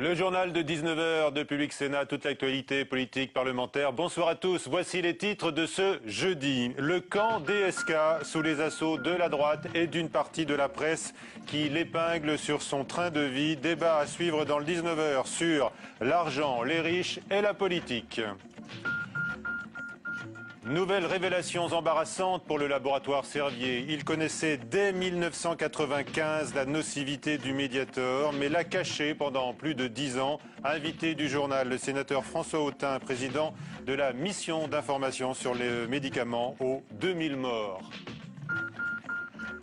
Le journal de 19 h de Public Sénat, toute l'actualité politique, parlementaire. Bonsoir à tous. Voici les titres de ce jeudi. Le camp DSK sous les assauts de la droite et d'une partie de la presse qui l'épingle sur son train de vie. Débat à suivre dans le 19 h sur l'argent, les riches et la politique. Nouvelles révélations embarrassantes pour le laboratoire Servier. Il connaissait dès 1995 la nocivité du Mediator, mais l'a caché pendant plus de 10 ans. Invité du journal, le sénateur François Autain, président de la mission d'information sur les médicaments aux 2000 morts.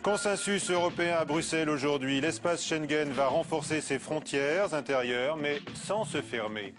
Consensus européen à Bruxelles aujourd'hui. L'espace Schengen va renforcer ses frontières intérieures, mais sans se fermer.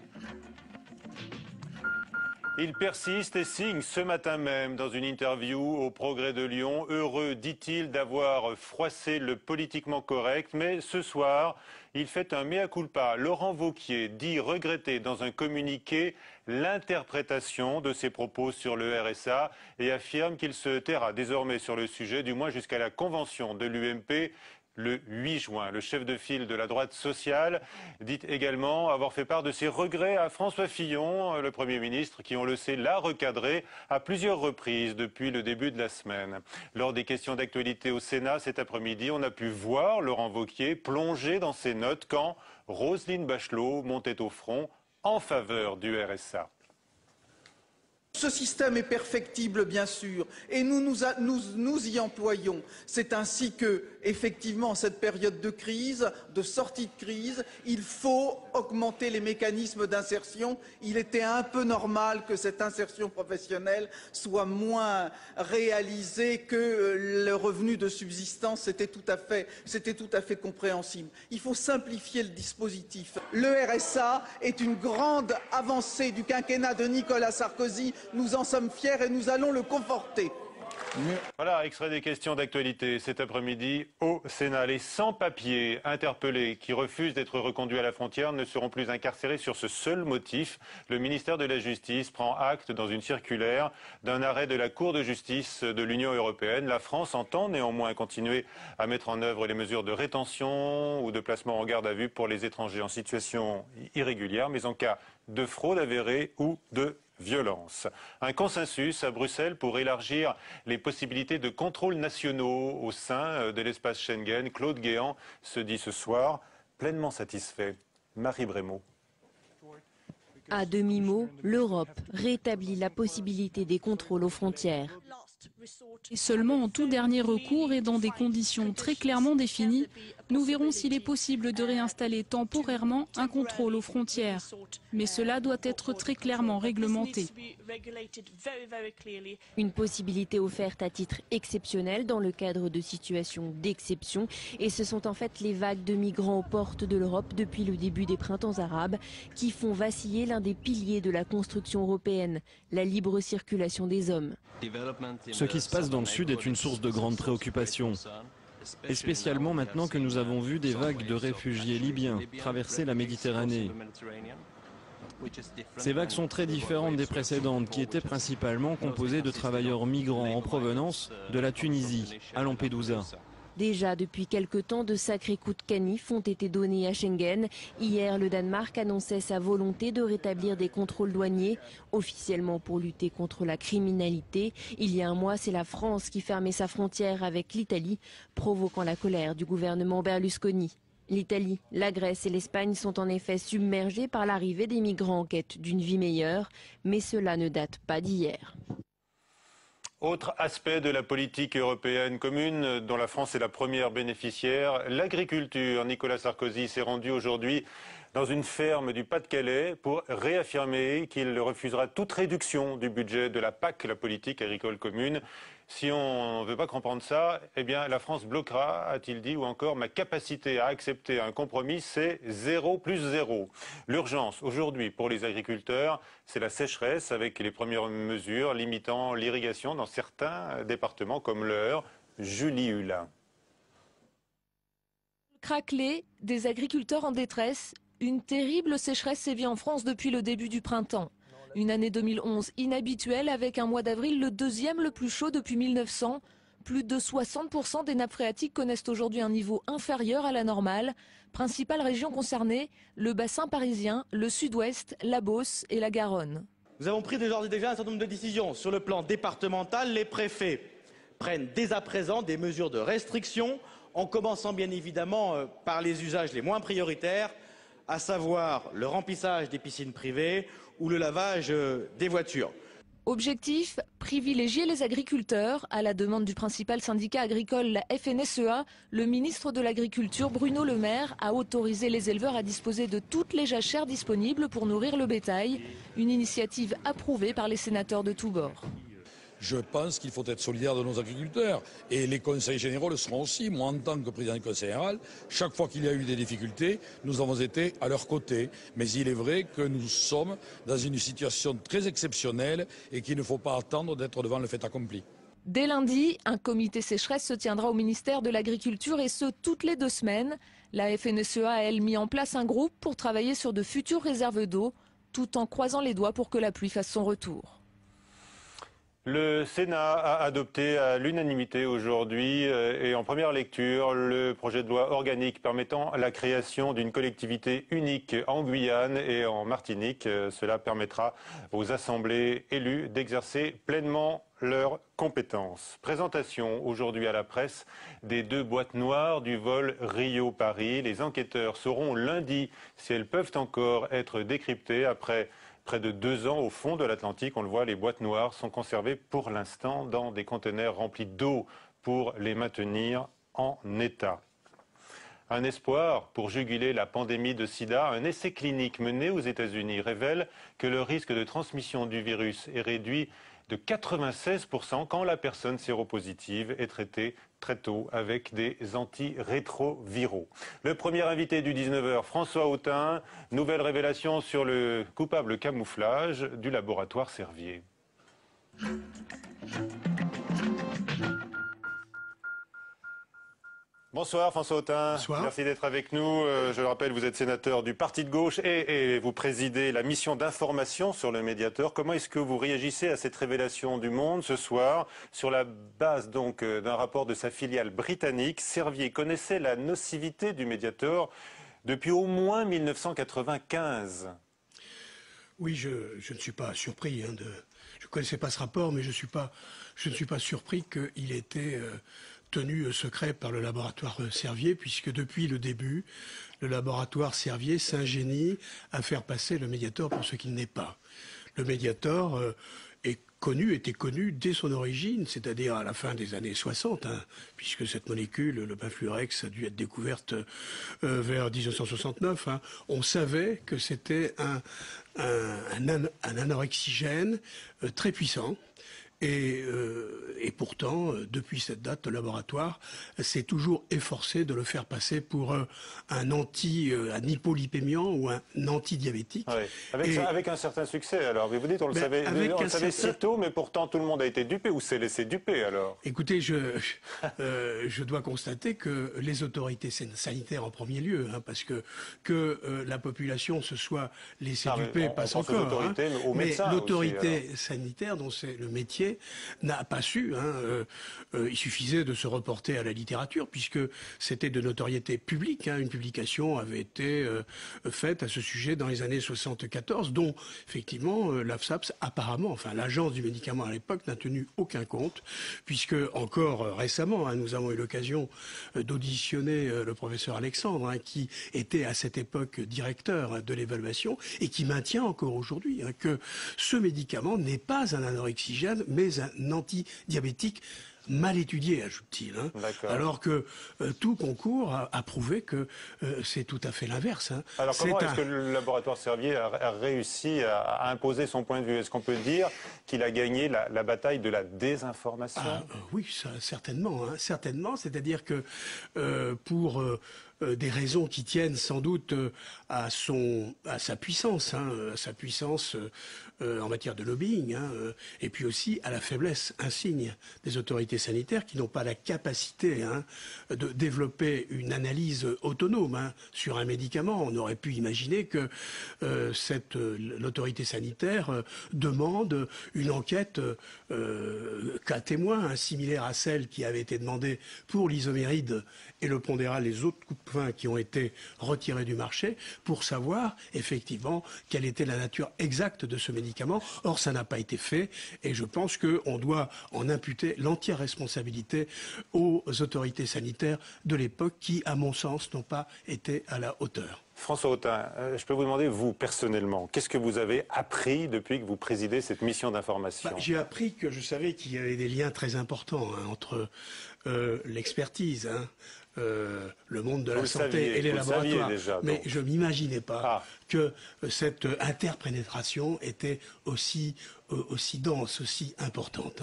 Il persiste et signe ce matin même dans une interview au Progrès de Lyon. Heureux, dit-il, d'avoir froissé le politiquement correct. Mais ce soir, il fait un mea culpa. Laurent Wauquiez dit regretter dans un communiqué l'interprétation de ses propos sur le RSA et affirme qu'il se taira désormais sur le sujet, du moins jusqu'à la convention de l'UMP. Le 8 juin, le chef de file de la droite sociale dit également avoir fait part de ses regrets à François Fillon, le Premier ministre, qui, on le sait, l'a recadré à plusieurs reprises depuis le début de la semaine. Lors des questions d'actualité au Sénat cet après-midi, on a pu voir Laurent Wauquiez plonger dans ses notes quand Roselyne Bachelot montait au front en faveur du RSA. Ce système est perfectible, bien sûr, et nous y employons. C'est ainsi que, effectivement, en cette période de crise, de sortie de crise, il faut augmenter les mécanismes d'insertion. Il était un peu normal que cette insertion professionnelle soit moins réalisée que le revenu de subsistance. C'était tout à fait compréhensible. Il faut simplifier le dispositif. Le RSA est une grande avancée du quinquennat de Nicolas Sarkozy. Nous en sommes fiers et nous allons le conforter. Voilà, extrait des questions d'actualité cet après-midi au Sénat. Les sans-papiers interpellés qui refusent d'être reconduits à la frontière ne seront plus incarcérés sur ce seul motif. Le ministère de la Justice prend acte dans une circulaire d'un arrêt de la Cour de justice de l'Union européenne. La France entend néanmoins continuer à mettre en œuvre les mesures de rétention ou de placement en garde à vue pour les étrangers en situation irrégulière, mais en cas de fraude avérée ou de violence. Un consensus à Bruxelles pour élargir les possibilités de contrôles nationaux au sein de l'espace Schengen. Claude Guéant se dit ce soir pleinement satisfait. Marie Brémaud. À demi-mot, l'Europe rétablit la possibilité des contrôles aux frontières. Et seulement en tout dernier recours et dans des conditions très clairement définies, nous verrons s'il est possible de réinstaller temporairement un contrôle aux frontières. Mais cela doit être très clairement réglementé. Une possibilité offerte à titre exceptionnel dans le cadre de situations d'exception. Et ce sont en fait les vagues de migrants aux portes de l'Europe depuis le début des printemps arabes qui font vaciller l'un des piliers de la construction européenne, la libre circulation des hommes. Ce qui se passe dans le Sud est une source de grande préoccupation. Et spécialement maintenant que nous avons vu des vagues de réfugiés libyens traverser la Méditerranée. Ces vagues sont très différentes des précédentes, qui étaient principalement composées de travailleurs migrants en provenance de la Tunisie, à Lampedusa. Déjà depuis quelque temps, de sacrés coups de canif ont été donnés à Schengen. Hier, le Danemark annonçait sa volonté de rétablir des contrôles douaniers, officiellement pour lutter contre la criminalité. Il y a un mois, c'est la France qui fermait sa frontière avec l'Italie, provoquant la colère du gouvernement Berlusconi. L'Italie, la Grèce et l'Espagne sont en effet submergées par l'arrivée des migrants en quête d'une vie meilleure, mais cela ne date pas d'hier. Autre aspect de la politique européenne commune dont la France est la première bénéficiaire, l'agriculture. Nicolas Sarkozy s'est rendu aujourd'hui dans une ferme du Pas-de-Calais pour réaffirmer qu'il refusera toute réduction du budget de la PAC, la politique agricole commune. Si on ne veut pas comprendre ça, eh bien la France bloquera, a-t-il dit, ou encore ma capacité à accepter un compromis, c'est 0 plus 0. L'urgence aujourd'hui pour les agriculteurs, c'est la sécheresse avec les premières mesures limitant l'irrigation dans certains départements comme l'Eure. Julie Hulin. Craquelé, des agriculteurs en détresse, une terrible sécheresse sévit en France depuis le début du printemps. Une année 2011 inhabituelle avec un mois d'avril le deuxième le plus chaud depuis 1900. Plus de 60% des nappes phréatiques connaissent aujourd'hui un niveau inférieur à la normale. Principales régions concernées, le bassin parisien, le sud-ouest, la Beauce et la Garonne. Nous avons pris d'ores et déjà un certain nombre de décisions. Sur le plan départemental, les préfets prennent dès à présent des mesures de restriction, en commençant bien évidemment par les usages les moins prioritaires, à savoir le remplissage des piscines privées ou le lavage des voitures. Objectif, privilégier les agriculteurs. À la demande du principal syndicat agricole, la FNSEA, le ministre de l'Agriculture, Bruno Le Maire, a autorisé les éleveurs à disposer de toutes les jachères disponibles pour nourrir le bétail. Une initiative approuvée par les sénateurs de tous bords. Je pense qu'il faut être solidaire de nos agriculteurs. Et les conseils généraux le seront aussi. Moi, en tant que président du conseil général, chaque fois qu'il y a eu des difficultés, nous avons été à leur côté. Mais il est vrai que nous sommes dans une situation très exceptionnelle et qu'il ne faut pas attendre d'être devant le fait accompli. Dès lundi, un comité sécheresse se tiendra au ministère de l'Agriculture et ce, toutes les 2 semaines. La FNSEA a, elle, mis en place un groupe pour travailler sur de futures réserves d'eau, tout en croisant les doigts pour que la pluie fasse son retour. Le Sénat a adopté à l'unanimité aujourd'hui et en première lecture le projet de loi organique permettant la création d'une collectivité unique en Guyane et en Martinique. Cela permettra aux assemblées élues d'exercer pleinement leurs compétences. Présentation aujourd'hui à la presse des 2 boîtes noires du vol Rio-Paris. Les enquêteurs sauront lundi si elles peuvent encore être décryptées après près de 2 ans au fond de l'Atlantique. On le voit, les boîtes noires sont conservées pour l'instant dans des conteneurs remplis d'eau pour les maintenir en état. Un espoir pour juguler la pandémie de sida. Un essai clinique mené aux États-Unis révèle que le risque de transmission du virus est réduit de 96% quand la personne séropositive est traitée très tôt avec des antirétroviraux. Le premier invité du 19h, François Autain. Nouvelle révélation sur le coupable camouflage du laboratoire Servier. Bonsoir François Autain. Bonsoir. Merci d'être avec nous. Je le rappelle, vous êtes sénateur du Parti de gauche et vous présidez la mission d'information sur le Médiateur. Comment est-ce que vous réagissez à cette révélation du Monde ce soir sur la base donc d'un rapport de sa filiale britannique? Servier connaissait la nocivité du Médiateur depuis au moins 1995. Oui, je ne suis pas surpris. Je ne connaissais pas ce rapport, mais je ne suis pas surpris qu'il ait été tenu secret par le laboratoire Servier, puisque depuis le début, le laboratoire Servier s'ingénie à faire passer le Mediator pour ce qu'il n'est pas. Le Mediator était connu dès son origine, c'est-à-dire à la fin des années 60, puisque cette molécule, le Bafluorex, a dû être découverte vers 1969. On savait que c'était un anorexigène très puissant. Et pourtant, depuis cette date, le laboratoire s'est toujours efforcé de le faire passer pour un hypolipémiant ou un antidiabétique. Oui. Avec un certain succès, alors. Mais vous dites, on le savait si tôt, mais pourtant tout le monde a été dupé, ou s'est laissé duper, alors. Écoutez, je dois constater que les autorités sanitaires en premier lieu, parce que la population se soit laissée duper, passe encore. Mais l'autorité sanitaire, dont c'est le métier, n'a pas su. Il suffisait de se reporter à la littérature, puisque c'était de notoriété publique. Une publication avait été faite à ce sujet dans les années 74, dont effectivement l'AFSAPS, apparemment, enfin l'agence du médicament à l'époque, n'a tenu aucun compte, puisque encore récemment, nous avons eu l'occasion d'auditionner le professeur Alexandre, qui était à cette époque directeur de l'évaluation et qui maintient encore aujourd'hui que ce médicament n'est pas un anorexigène, mais un antidiabétique mal étudié, ajoute-t-il. Alors que tout concours a prouvé que c'est tout à fait l'inverse. Alors comment est-ce que le laboratoire Servier a réussi à imposer son point de vue? Est-ce qu'on peut dire qu'il a gagné la bataille de la désinformation? Oui, ça, certainement. Certainement, c'est-à-dire que pour des raisons qui tiennent sans doute à sa puissance, en matière de lobbying, et puis aussi à la faiblesse insigne des autorités sanitaires qui n'ont pas la capacité de développer une analyse autonome sur un médicament. On aurait pu imaginer que l'autorité sanitaire demande une enquête cas témoin, similaire à celle qui avait été demandée pour l'isoméride et le pondéral, les autres coupe-vins qui ont été retirés du marché, pour savoir effectivement quelle était la nature exacte de ce médicament. Or, ça n'a pas été fait et je pense qu'on doit en imputer l'entière responsabilité aux autorités sanitaires de l'époque qui, à mon sens, n'ont pas été à la hauteur. François Autain, je peux vous demander, vous, personnellement, qu'est-ce que vous avez appris depuis que vous présidez cette mission d'information? J'ai appris que je savais qu'il y avait des liens très importants entre l'expertise, le monde de la santé et les laboratoires. Déjà, mais je ne m'imaginais pas que cette interpénétration était aussi dense, aussi importante.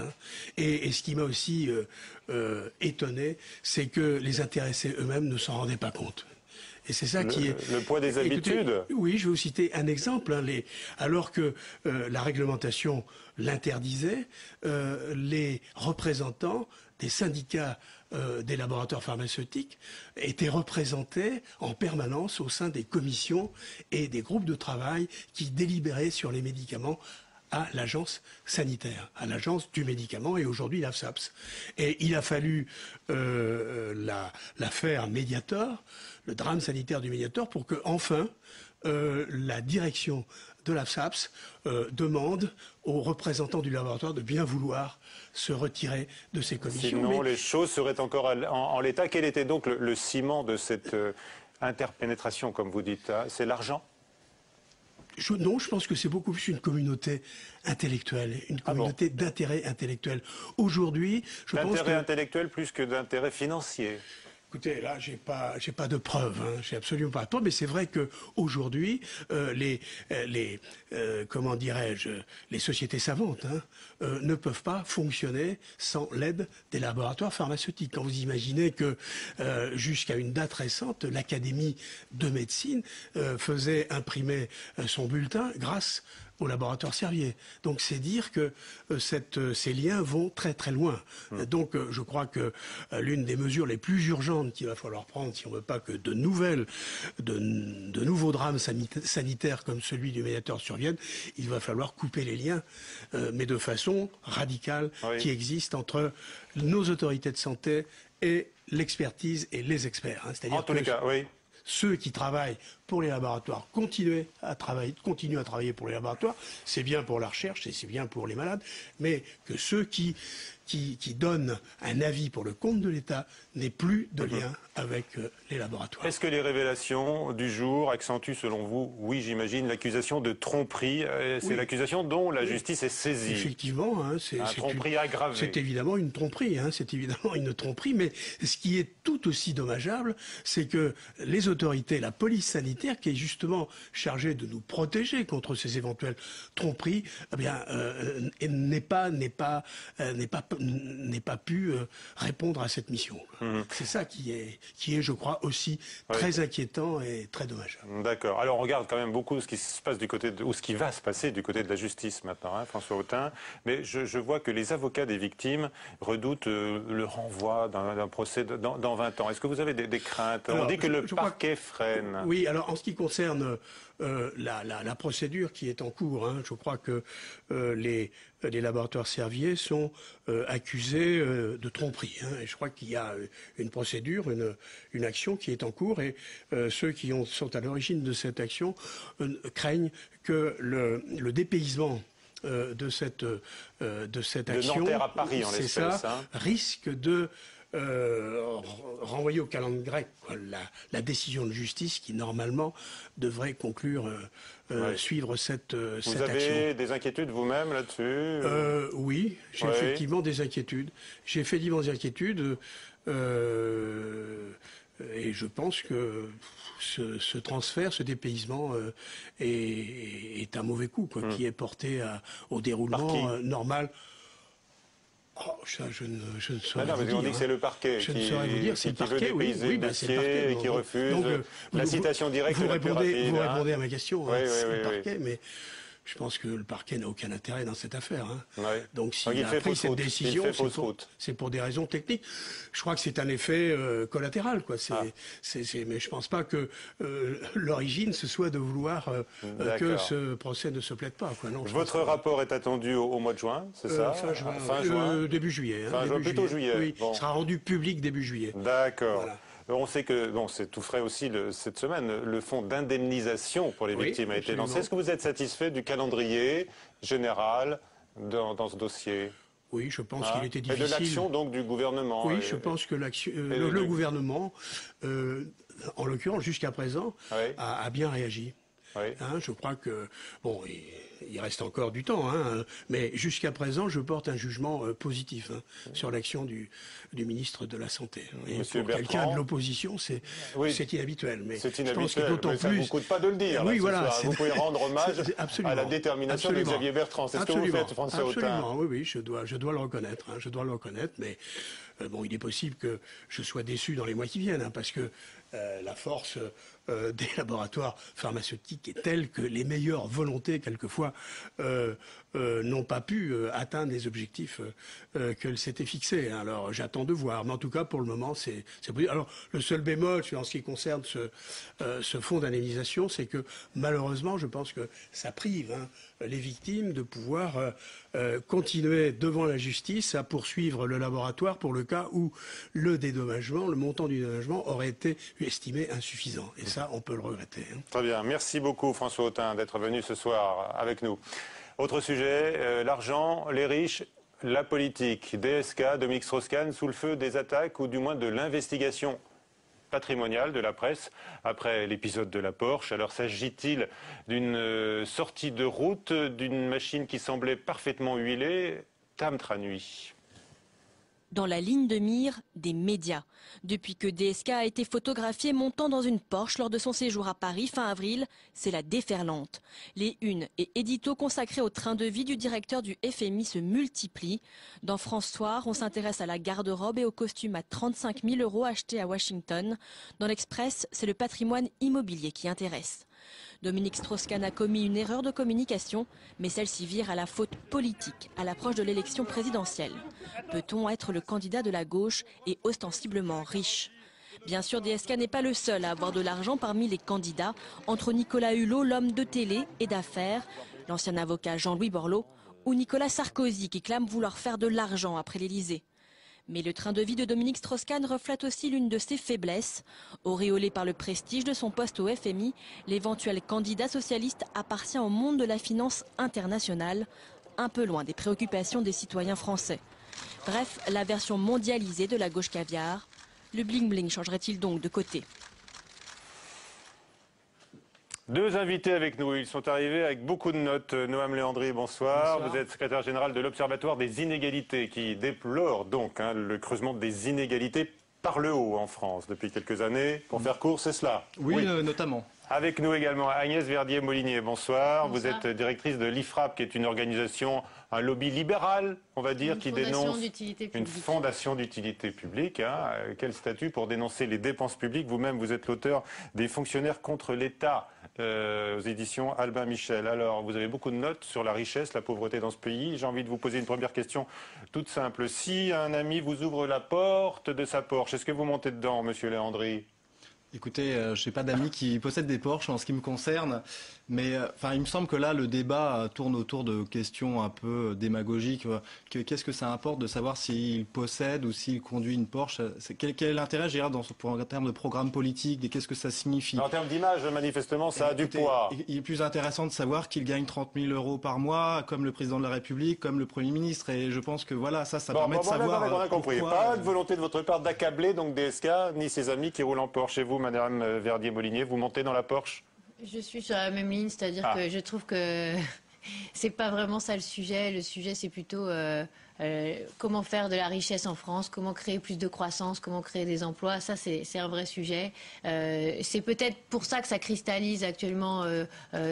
Et ce qui m'a aussi étonné, c'est que les intéressés eux-mêmes ne s'en rendaient pas compte. Et c'est ça qui est... Le poids des habitudes. Oui, je vais vous citer un exemple. Alors que la réglementation l'interdisait, les représentants des syndicats des laboratoires pharmaceutiques étaient représentés en permanence au sein des commissions et des groupes de travail qui délibéraient sur les médicaments à l'agence sanitaire, à l'agence du médicament et aujourd'hui l'AFSAPS. Et il a fallu l'affaire Mediator, le drame sanitaire du Mediator, pour que enfin la direction de l'AFSAPS demande aux représentants du laboratoire de bien vouloir se retirer de ces commissions. Sinon, les choses seraient encore en l'état. Quel était donc le ciment de cette interpénétration, comme vous dites? C'est l'argent? Non, je pense que c'est beaucoup plus une communauté intellectuelle, une communauté d'intérêt intellectuel. Aujourd'hui, je pense que... D'intérêt intellectuel plus que d'intérêt financier. Écoutez, là, j'ai pas de preuves, j'ai absolument pas de preuves, mais c'est vrai que aujourd'hui, comment dirais-je, les sociétés savantes ne peuvent pas fonctionner sans l'aide des laboratoires pharmaceutiques. Quand vous imaginez que jusqu'à une date récente, l'Académie de médecine faisait imprimer son bulletin grâce au laboratoire Servier. Donc c'est dire que ces liens vont très très loin. Donc je crois que l'une des mesures les plus urgentes qu'il va falloir prendre si on ne veut pas que de nouveaux drames sanitaires comme celui du Mediator surviennent, il va falloir couper les liens, mais de façon radicale, qui existe entre nos autorités de santé et l'expertise et les experts. C'est-à-dire ceux qui travaillent pour les laboratoires continuent à travailler pour les laboratoires, c'est bien pour la recherche et c'est bien pour les malades, mais que ceux qui donnent un avis pour le compte de l'État n'aient plus de lien avec les laboratoires. Est-ce que les révélations du jour accentuent, selon vous, oui j'imagine, l'accusation de tromperie? C'est l'accusation dont la justice est saisie. Effectivement, c'est tromperie aggravée. C'est évidemment une tromperie, mais ce qui est tout aussi dommageable, c'est que les autorités, la police sanitaire, qui est justement chargée de nous protéger contre ces éventuelles tromperies, n'ait pas pu répondre à cette mission. C'est ça qui est, je crois, aussi très inquiétant et très dommageable. D'accord. Alors on regarde quand même beaucoup ce qui se passe ou ce qui va se passer du côté de la justice maintenant, François Autain. Mais je vois que les avocats des victimes redoutent le renvoi d'un procès dans 20 ans. Est-ce que vous avez des craintes? On dit que le parquet freine. Oui, alors en ce qui concerne la procédure qui est en cours, je crois que les laboratoires Servier sont accusés de tromperie. Et je crois qu'il y a une procédure, une action qui est en cours et ceux qui sont à l'origine de cette action craignent que le dépaysement de cette action, de Nanterre à Paris, en l'espèce, risque de renvoyer au calendrier grec la décision de justice qui normalement devrait conclure, suivre cette action. Vous avez des inquiétudes vous-même là-dessus? Oui, j'ai effectivement des inquiétudes. J'ai effectivement des inquiétudes et je pense que ce transfert, ce dépaysement est un mauvais coup qui est porté au déroulement normal. Oh, ça, je ne saurais non, vous dire. On dit que c'est le parquet je ne saurais vous dire, c'est le parquet, oui, le dossier et qui refuse la citation directe. Vous répondez à ma question, oui, c'est le parquet, mais je pense que le parquet n'a aucun intérêt dans cette affaire. Donc s'il a pris cette décision, c'est pour des raisons techniques. Je crois que c'est un effet collatéral, quoi. Mais je pense pas que l'origine ce soit de vouloir que ce procès ne se plaide pas, quoi. Non, votre rapport est attendu au mois de juin, c'est ça? Fin juin. Début juillet. Plutôt juillet. Oui, il sera rendu public début juillet. D'accord. Voilà. On sait que, c'est tout frais aussi cette semaine, le fonds d'indemnisation pour les victimes a été lancé. Est-ce que vous êtes satisfait du calendrier général dans ce dossier? Oui, je pense qu'il était difficile. Et de l'action donc du gouvernement? Oui, je pense que le gouvernement, en l'occurrence jusqu'à présent, a bien réagi. Je crois que, il reste encore du temps, mais jusqu'à présent, je porte un jugement positif sur l'action du ministre de la Santé. Et pour quelqu'un de l'opposition, c'est inhabituel. Mais c'est inhabituel, mais ça ne vous coûte pas de le dire. Oui, voilà. Vous pouvez rendre hommage à la détermination de Xavier Bertrand. C'est ce que vous faites, François Autain. Absolument, oui, je dois le reconnaître. Je dois le reconnaître, mais il est possible que je sois déçu dans les mois qui viennent, parce que la force des laboratoires pharmaceutiques est telle que les meilleures volontés, quelquefois, n'ont pas pu atteindre les objectifs qu'elles s'étaient fixés. Alors j'attends de voir, mais en tout cas pour le moment c'est possible. Alors le seul bémol en ce qui concerne ce fonds d'indemnisation, c'est que malheureusement je pense que ça prive les victimes de pouvoir continuer devant la justice à poursuivre le laboratoire pour le cas où le montant du dédommagement aurait été estimé insuffisant. Et ça, on peut le regretter. Très bien. Merci beaucoup, François Autain, d'être venu ce soir avec nous. Autre sujet, l'argent, les riches, la politique. DSK, Dominique Strauss-Kahn, sous le feu des attaques ou du moins de l'investigation patrimoniale de la presse après l'épisode de la Porsche. Alors s'agit-il d'une sortie de route d'une machine qui semblait parfaitement huilée? Tam Tranui. Dans la ligne de mire des médias. Depuis que DSK a été photographié montant dans une Porsche lors de son séjour à Paris fin avril, c'est la déferlante. Les unes et éditos consacrés au train de vie du directeur du FMI se multiplient. Dans France Soir, on s'intéresse à la garde-robe et aux costumes à 35 000 € achetés à Washington. Dans l'Express, c'est le patrimoine immobilier qui intéresse. Dominique Strauss-Kahn a commis une erreur de communication, mais celle-ci vire à la faute politique à l'approche de l'élection présidentielle. Peut-on être le candidat de la gauche et ostensiblement riche? Bien sûr, DSK n'est pas le seul à avoir de l'argent parmi les candidats. Entre Nicolas Hulot, l'homme de télé et d'affaires, l'ancien avocat Jean-Louis Borloo, ou Nicolas Sarkozy qui clame vouloir faire de l'argent après l'Élysée. Mais le train de vie de Dominique Strauss-Kahn reflète aussi l'une de ses faiblesses. Auréolé par le prestige de son poste au FMI, l'éventuel candidat socialiste appartient au monde de la finance internationale, un peu loin des préoccupations des citoyens français. Bref, la version mondialisée de la gauche caviar. Le bling-bling changerait-il donc de côté? Deux invités avec nous, ils sont arrivés avec beaucoup de notes. Noam Léandri, bonsoir. Bonsoir. Vous êtes secrétaire général de l'Observatoire des inégalités qui déplore donc le creusement des inégalités par le haut en France depuis quelques années. Pour faire court, c'est cela? Oui. Notamment. Avec nous également Agnès Verdier-Molinier, bonsoir. Vous êtes directrice de l'IFRAP, qui est une organisation, un lobby libéral, on va dire, qui dénonce une fondation d'utilité publique. Quel statut pour dénoncer les dépenses publiques? Vous-même, vous êtes l'auteur des Fonctionnaires contre l'État aux éditions Albin Michel. Alors, vous avez beaucoup de notes sur la richesse, la pauvreté dans ce pays. J'ai envie de vous poser une première question toute simple. Si un ami vous ouvre la porte de sa Porsche, est-ce que vous montez dedans, monsieur Léandri? Écoutez, je n'ai pas d'amis qui possèdent des Porsche en ce qui me concerne, mais il me semble que là, le débat tourne autour de questions un peu démagogiques. Qu'est-ce que ça importe de savoir s'il possède ou s'il conduit une Porsche? Quel est l'intérêt, je dirais, en termes de programme politique? Qu'est-ce que ça signifie? En termes d'image, manifestement, ça a du poids. Il est plus intéressant de savoir qu'il gagne 30 000 € par mois, comme le président de la République, comme le Premier ministre. Et je pense que voilà, ça permet de savoir. On a compris. Pas de volonté de votre part d'accabler donc DSK ni ses amis qui roulent en Porsche. Et vous, Madame Verdier-Molinier, vous montez dans la Porsche? Je suis sur la même ligne, c'est-à-dire que je trouve que c'est pas vraiment ça le sujet. Le sujet, c'est plutôt comment faire de la richesse en France, comment créer plus de croissance, comment créer des emplois. Ça, c'est un vrai sujet. C'est peut-être pour ça que ça cristallise actuellement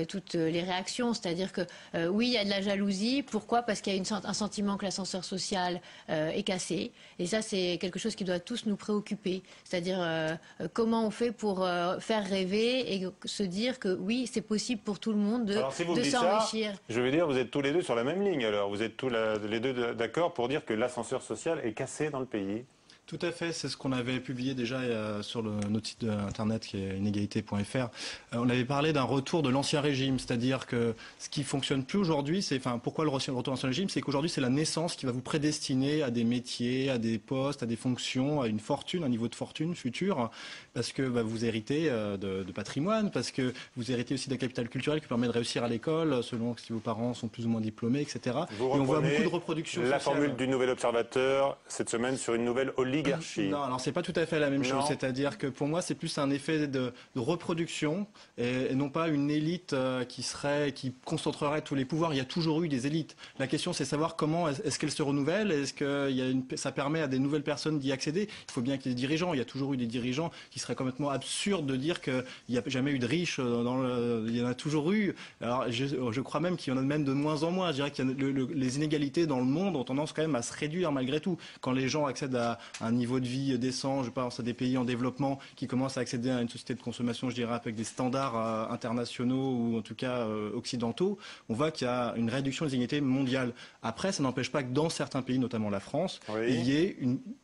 toutes les réactions. C'est-à-dire que oui, il y a de la jalousie. Pourquoi? Parce qu'il y a un sentiment que l'ascenseur social est cassé. Et ça, c'est quelque chose qui doit tous nous préoccuper. C'est-à-dire comment on fait pour faire rêver et se dire que oui, c'est possible pour tout le monde de s'enrichir. Je veux dire, vous êtes tous les deux sur la même ligne alors. Vous êtes tous les deux d'accord pour dire que l'ascenseur social est cassé dans le pays? Tout à fait, c'est ce qu'on avait publié déjà sur notre site internet qui est inégalité.fr. On avait parlé d'un retour de l'ancien régime, c'est-à-dire que ce qui fonctionne plus aujourd'hui, pourquoi le retour de l'ancien régime, c'est qu'aujourd'hui c'est la naissance qui va vous prédestiner à des métiers, à des postes, à des fonctions, à une fortune, un niveau de fortune futur, parce que vous héritez de patrimoine, parce que vous héritez aussi d'un capital culturel qui permet de réussir à l'école, selon si vos parents sont plus ou moins diplômés, etc. Et on voit beaucoup de reproduction sociale. La formule du Nouvel Observateur cette semaine sur une nouvelle oligarchie. Non, alors c'est pas tout à fait la même chose. C'est-à-dire que pour moi, c'est plus un effet de reproduction et non pas une élite qui concentrerait tous les pouvoirs. Il y a toujours eu des élites. La question, c'est savoir comment est-ce qu'elles se renouvellent. Est-ce que ça permet à des nouvelles personnes d'y accéder? Il faut bien qu'il y ait des dirigeants. Il y a toujours eu des dirigeants qui seraient complètement absurdes de dire qu'il n'y a jamais eu de riches. Il y en a toujours eu. Alors, je crois même qu'il y en a même de moins en moins. Je dirais que les inégalités dans le monde ont tendance quand même à se réduire malgré tout. Quand les gens accèdent à un niveau de vie décent, je pense à des pays en développement qui commencent à accéder à une société de consommation, je dirais, avec des standards internationaux ou en tout cas occidentaux, on voit qu'il y a une réduction des inégalités mondiales. Après, ça n'empêche pas que dans certains pays, notamment la France, il y ait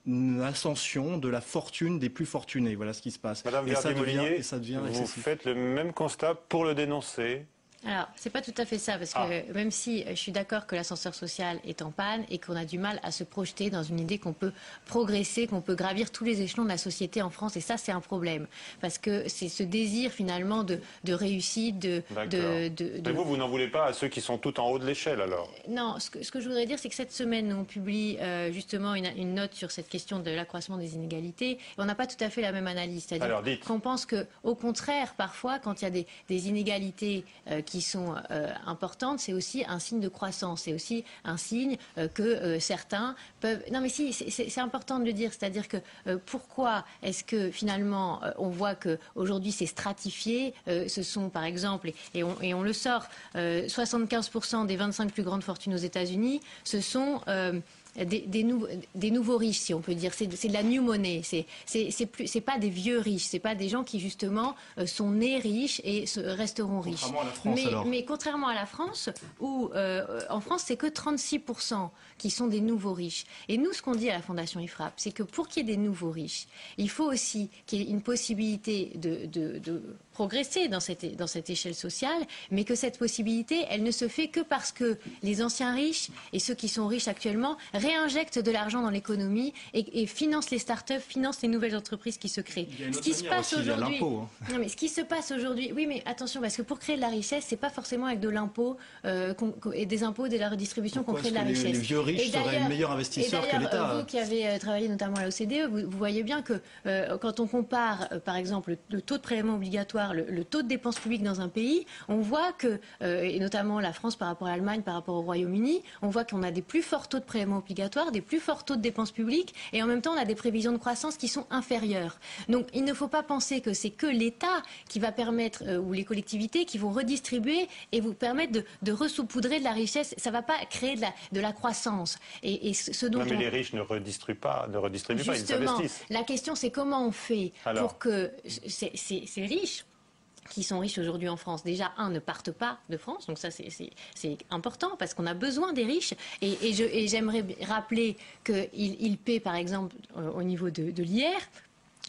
une ascension de la fortune des plus fortunés. Voilà ce qui se passe. Madame Verdier-Molinier, vous faites le même constat pour le dénoncer? Alors, c'est pas tout à fait ça, parce que même si je suis d'accord que l'ascenseur social est en panne et qu'on a du mal à se projeter dans une idée qu'on peut progresser, qu'on peut gravir tous les échelons de la société en France, et ça, c'est un problème. Parce que c'est ce désir, finalement, de réussite, Mais vous n'en voulez pas à ceux qui sont tout en haut de l'échelle, alors? Non, ce que je voudrais dire, c'est que cette semaine, on publie justement une note sur cette question de l'accroissement des inégalités, et on n'a pas tout à fait la même analyse. C'est-à-dire qu'on pense qu'au contraire, parfois, quand il y a des inégalités qui sont importantes, c'est aussi un signe de croissance, c'est aussi un signe que certains peuvent... Non mais si, c'est important de le dire, c'est-à-dire que pourquoi est-ce que finalement on voit qu'aujourd'hui c'est stratifié, ce sont par exemple, et on le sort, 75% des 25 plus grandes fortunes aux États-Unis, ce sont... Des nouveaux riches, si on peut dire. C'est de la new money. C'est pas des vieux riches. C'est pas des gens qui justement sont nés riches et resteront riches. Contrairement à la France, mais contrairement à la France, où en France c'est que 36% qui sont des nouveaux riches. Et nous, ce qu'on dit à la Fondation IFRAP, c'est que pour qu'il y ait des nouveaux riches, il faut aussi qu'il y ait une possibilité de progresser dans cette échelle sociale, mais que cette possibilité, elle ne se fait que parce que les anciens riches et ceux qui sont riches actuellement réinjectent de l'argent dans l'économie et financent les start-up, financent les nouvelles entreprises qui se créent. Ce qui se passe aujourd'hui, non mais ce qui se passe aujourd'hui, oui mais attention parce que pour créer de la richesse, c'est pas forcément avec de l'impôt et des impôts et de la redistribution qu'on crée de la richesse. Les vieux riches seraient le meilleur investisseur que l'État. Vous qui avez travaillé notamment à l'OCDE, vous voyez bien que quand on compare par exemple le taux de prélèvement obligatoire, le taux de dépenses publiques dans un pays, on voit que, et notamment la France par rapport à l'Allemagne, par rapport au Royaume-Uni, on voit qu'on a des plus forts taux de prélèvement obligatoire, des plus forts taux de dépenses publiques, et en même temps on a des prévisions de croissance qui sont inférieures. Donc il ne faut pas penser que c'est que l'État qui va permettre, ou les collectivités, qui vont redistribuer et vous permettre de resaupoudrer de la richesse. Ça ne va pas créer de la croissance. Et ce dont mais les riches ne redistribuent pas, justement, ils investissent. La question c'est comment on fait pour que ces riches qui sont riches aujourd'hui en France, déjà, ne partent pas de France. Donc ça, c'est important parce qu'on a besoin des riches. Et j'aimerais rappeler qu'ils paient, par exemple, au niveau de l'IR,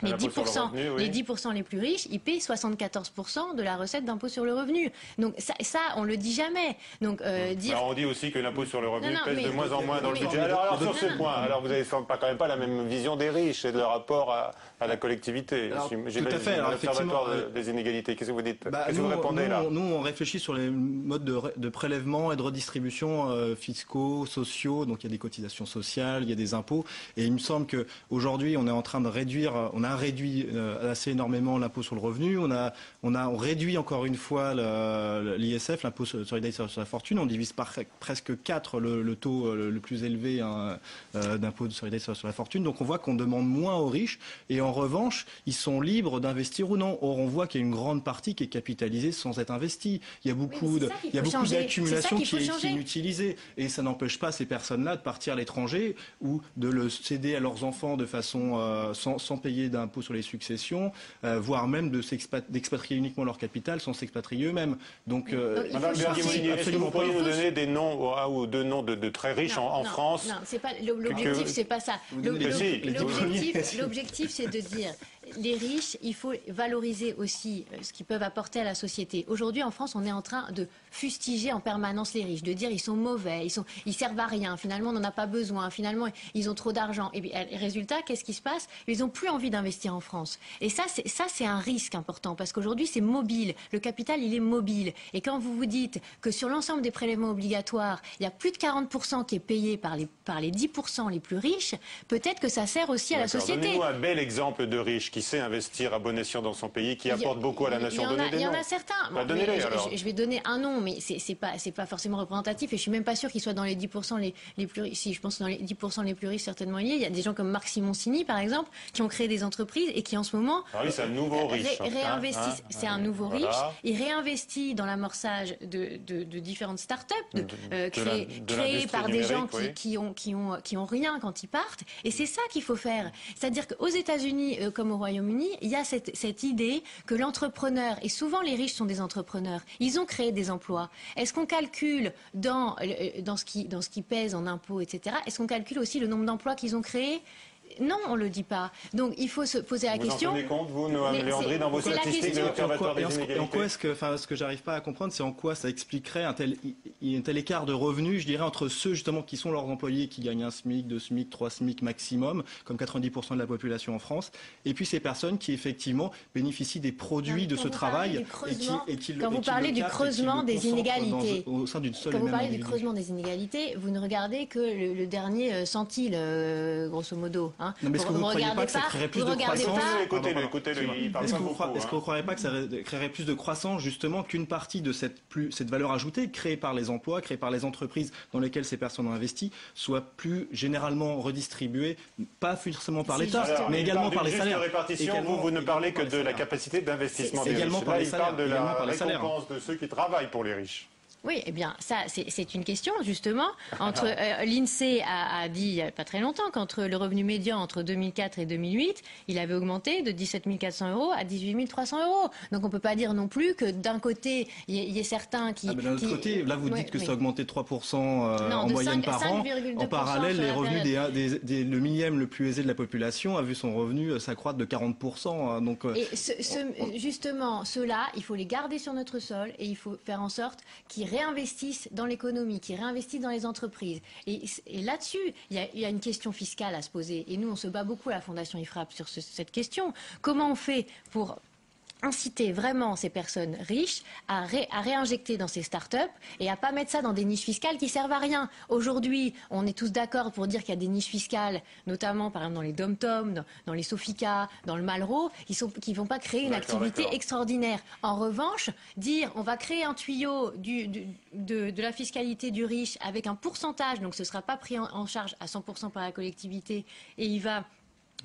les 10% les plus riches, ils paient 74% de la recette d'impôt sur le revenu. Donc ça on le dit jamais. Donc, Alors on dit aussi que l'impôt sur le revenu pèse de moins en moins dans le budget. Alors sur ce point, alors vous n'avez quand même pas la même vision des riches et de leur rapport à la collectivité. J'ai l'Observatoire des inégalités. Qu'est-ce que vous dites? Qu'est-ce que vous répondez là? Nous, on réfléchit sur les modes de prélèvement et de redistribution fiscaux, sociaux. Donc il y a des cotisations sociales, il y a des impôts. Et il me semble qu'aujourd'hui, on est en train de réduire, on a a réduit assez énormément l'impôt sur le revenu. On réduit encore une fois l'ISF, l'impôt sur solidarité sur la fortune. On divise par presque 4 le taux le plus élevé d'impôt de solidarité sur la fortune. Donc on voit qu'on demande moins aux riches et en revanche, ils sont libres d'investir ou non. Or, on voit qu'il y a une grande partie qui est capitalisée sans être investie. Il y a beaucoup d'accumulation qui est inutilisée. Et ça n'empêche pas ces personnes-là de partir à l'étranger ou de le céder à leurs enfants de façon sans payer d'impôt sur les successions, voire même d'expatrier uniquement leur capital sans s'expatrier eux-mêmes. Donc, Madame Berguet-Molinier, est-ce que vous pourriez nous donner des noms ou deux noms de très riches en France? Non, l'objectif, c'est pas ça. L'objectif, c'est de dire les riches, il faut valoriser aussi ce qu'ils peuvent apporter à la société. Aujourd'hui, en France, on est en train de fustiger en permanence les riches, de dire ils sont mauvais, ils servent à rien, finalement on n'en a pas besoin, finalement ils ont trop d'argent. Et bien, résultat, qu'est-ce qui se passe? Ils n'ont plus envie d'investir en France. Et ça, c'est un risque important, parce qu'aujourd'hui, c'est mobile. Le capital, il est mobile. Et quand vous vous dites que sur l'ensemble des prélèvements obligatoires, il y a plus de 40% qui est payé par les 10% les plus riches, peut-être que ça sert aussi à la société. Donnez-nous un bel exemple de riche qui sait investir à bon escient dans son pays, qui apporte beaucoup à la nation. Il y en a certains. Je vais donner un nom, mais c'est pas forcément représentatif, et je suis même pas sûre qu'il soit dans les 10% les plus riches. Si, je pense que dans les 10% les plus riches, certainement il y a des gens comme Marc Simoncini, par exemple, qui ont créé des entreprises et qui en ce moment c'est un nouveau riche. Réinvestissent. C'est un nouveau riche. Il réinvestit dans l'amorçage de différentes start-up créées par des gens qui ont rien quand ils partent. Et c'est ça qu'il faut faire. C'est-à-dire qu'aux États-Unis comme au Royaume-Uni, il y a cette idée que l'entrepreneur, et souvent les riches sont des entrepreneurs, ils ont créé des emplois. Est-ce qu'on calcule dans ce qui pèse en impôts, etc., est-ce qu'on calcule aussi le nombre d'emplois qu'ils ont créés? Non, on ne le dit pas. Donc il faut se poser la question. Vous en tenez compte, vous, Noam Léandri, dans vos statistiques de l'Observatoire des inégalités? En quoi ce que j'arrive pas à comprendre, c'est en quoi ça expliquerait un tel écart de revenus, je dirais, entre ceux justement qui sont leurs employés, qui gagnent 1 SMIC, 2 SMIC, 3 SMIC maximum, comme 90% de la population en France, et puis ces personnes qui effectivement bénéficient des produits de ce travail Quand vous parlez du creusement des inégalités, au sein d'une seule quand vous parlez du creusement des inégalités, vous ne regardez que le dernier centile, grosso modo. Non, mais est-ce que vous ne croyez pas que ça créerait plus de croissance? Écoutez-le, est-ce que vous ne croyez pas que ça créerait plus de croissance, justement, qu'une partie de cette valeur ajoutée créée par les emplois, créée par les entreprises dans lesquelles ces personnes ont investi, soit plus généralement redistribuée, pas forcément par l'État, mais également par les salaires. Vous ne parlez que de la capacité d'investissement des riches. Là, il parle de la récompense de ceux qui travaillent pour les riches. Oui, eh bien, ça, c'est une question, justement. L'INSEE a dit, il n'y a pas très longtemps, qu'entre le revenu médian entre 2004 et 2008, il avait augmenté de 17 400 € à 18 300 €. Donc, on ne peut pas dire non plus que d'un côté, il y ait certains qui... d'un autre côté, là, vous dites que ça a augmenté de 3% en moyenne par an. En parallèle, les revenus le millième le plus aisé de la population a vu son revenu s'accroître de 40%. Donc, justement, ceux-là, il faut les garder sur notre sol et il faut faire en sorte qu'ils réinvestissent dans l'économie, qui réinvestissent dans les entreprises. Et là-dessus, il y a une question fiscale à se poser. Et nous, on se bat beaucoup à la Fondation IFRAP sur cette question. Comment on fait pour inciter vraiment ces personnes riches à réinjecter dans ces start-up et à pas mettre ça dans des niches fiscales qui servent à rien. Aujourd'hui, on est tous d'accord pour dire qu'il y a des niches fiscales, notamment par exemple dans les Dom-Tom, dans les Sofica, dans le Malraux, qui vont pas créer une activité extraordinaire. En revanche, dire on va créer un tuyau de la fiscalité du riche avec un pourcentage, donc ce sera pas pris en charge à 100% par la collectivité, et il va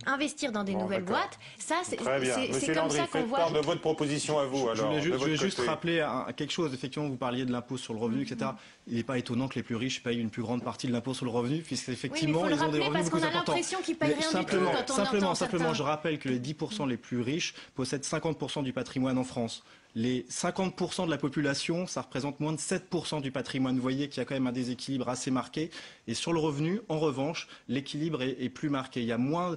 investir dans des nouvelles boîtes, ça c'est comme ça qu'on voit. Part de votre proposition à vous. Alors, je voulais juste rappeler quelque chose. Effectivement, vous parliez de l'impôt sur le revenu, etc. Il n'est pas étonnant que les plus riches payent une plus grande partie de l'impôt sur le revenu, puisqu'effectivement, ils ont des revenus plus importants. L'impression qu'ils payent rien du tout quand on entend simplement, je rappelle que les 10% les plus riches possèdent 50% du patrimoine en France. Les 50% de la population, ça représente moins de 7% du patrimoine. Vous voyez qu'il y a quand même un déséquilibre assez marqué. Et sur le revenu, en revanche, l'équilibre est plus marqué. Il y a moins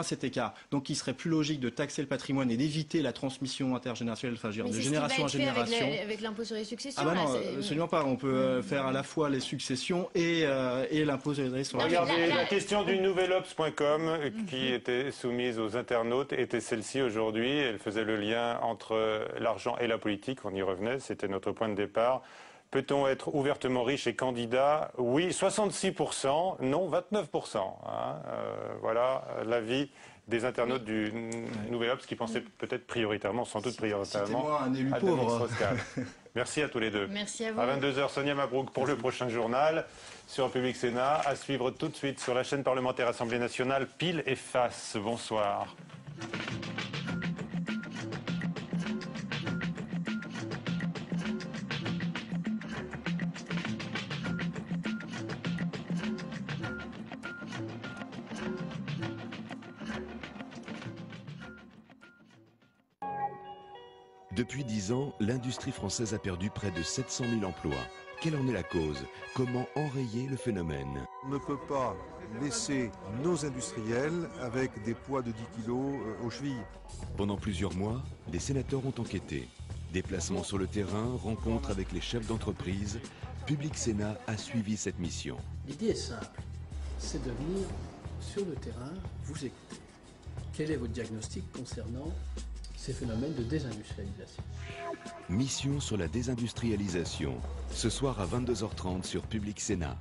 cet écart. Donc il serait plus logique de taxer le patrimoine et d'éviter la transmission intergénérationnelle, de génération en génération. Avec l'impôt sur les successions. Ah bah non, absolument pas. On peut faire à la fois les successions et l'impôt sur les successions. Regardez, la question du nouvelobs.com qui était soumise aux internautes était celle-ci aujourd'hui. Elle faisait le lien entre l'argent et la politique, on y revenait, c'était notre point de départ. Peut-on être ouvertement riche et candidat? Oui, 66%, non, 29%. Voilà l'avis des internautes du Nouvel Obs qui pensaient peut-être prioritairement, sans doute prioritairement, un élu à pauvre. Dominique Strauss-Kahn. Merci à tous les deux. Merci à vous. À 22h, Sonia Mabrouk pour le prochain journal sur Public Sénat. À suivre tout de suite sur la chaîne parlementaire Assemblée nationale, Pile et Face. Bonsoir. Depuis 10 ans, l'industrie française a perdu près de 700 000 emplois. Quelle en est la cause? Comment enrayer le phénomène? On ne peut pas laisser nos industriels avec des poids de 10 kilos aux chevilles. Pendant plusieurs mois, les sénateurs ont enquêté. Déplacements sur le terrain, rencontres avec les chefs d'entreprise. Public Sénat a suivi cette mission. L'idée est simple, c'est de venir sur le terrain, vous écouter. Quel est votre diagnostic concernant ces phénomènes de désindustrialisation? Mission sur la désindustrialisation. Ce soir à 22h30 sur Public Sénat.